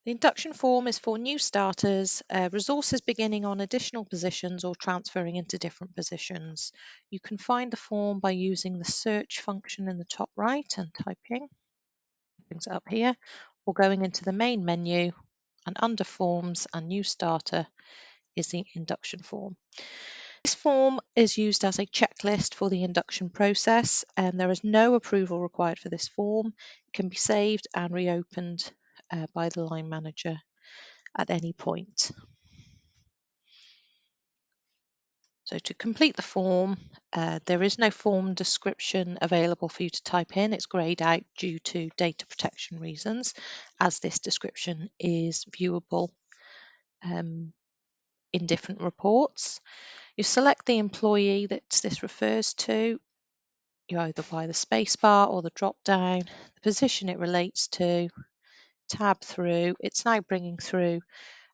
The induction form is for new starters, resources beginning on additional positions or transferring into different positions. You can find the form by using the search function in the top right and typing. It brings it up here, or going into the main menu, and under Forms and New Starter is the induction form. This form is used as a checklist for the induction process, and there is no approval required for this form. It can be saved and reopened by the line manager at any point. So to complete the form, there is no form description available for you to type in. It's greyed out due to data protection reasons, as this description is viewable in different reports. You select the employee that this refers to. You either by the spacebar or the drop down, the position it relates to, tab through. It's now bringing through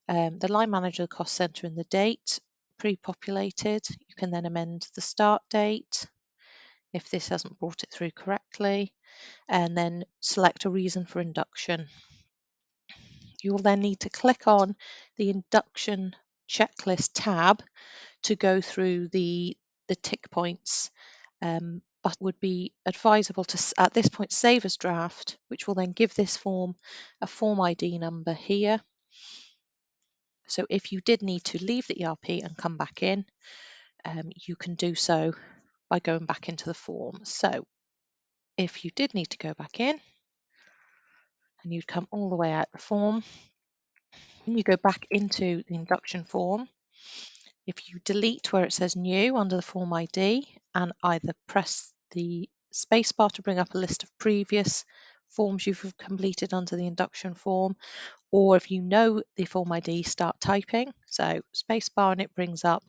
the line manager, the cost center, and the date pre-populated. You can then amend the start date if this hasn't brought it through correctly, and then select a reason for induction. You will then need to click on the Induction Checklist tab to go through the tick points, but would be advisable to, at this point, save as draft, which will then give this form a form ID number here. So if you did need to leave the ERP and come back in, you can do so by going back into the form. So if you did need to go back in, and you'd come all the way out the form, and you go back into the induction form, if you delete where it says new under the form ID and either press the spacebar to bring up a list of previous forms you've completed under the induction form, or if you know the form ID, start typing. So spacebar and it brings up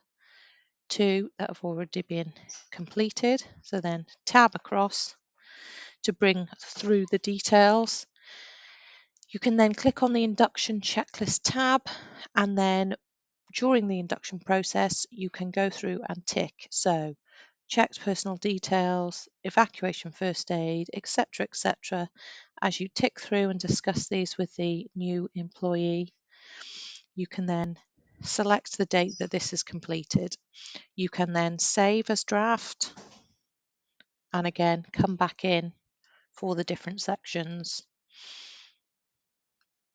two that have already been completed. So then tab across to bring through the details. You can then click on the Induction Checklist tab, and then during the induction process, you can go through and tick. So checked personal details, evacuation first aid, etc., etc. As you tick through and discuss these with the new employee, you can then select the date that this is completed. You can then save as draft and again come back in for the different sections.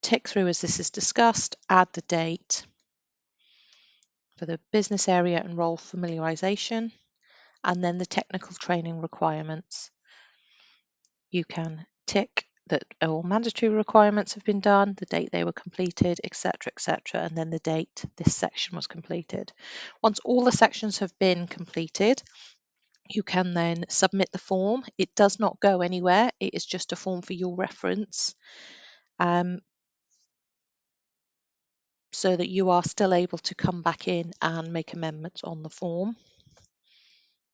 Tick through as this is discussed, add the date for the business area and role familiarization, and then the technical training requirements. You can tick that all mandatory requirements have been done, the date they were completed, etc., etc., and then the date this section was completed. Once all the sections have been completed, you can then submit the form. It does not go anywhere. It is just a form for your reference, so that you are still able to come back in and make amendments on the form.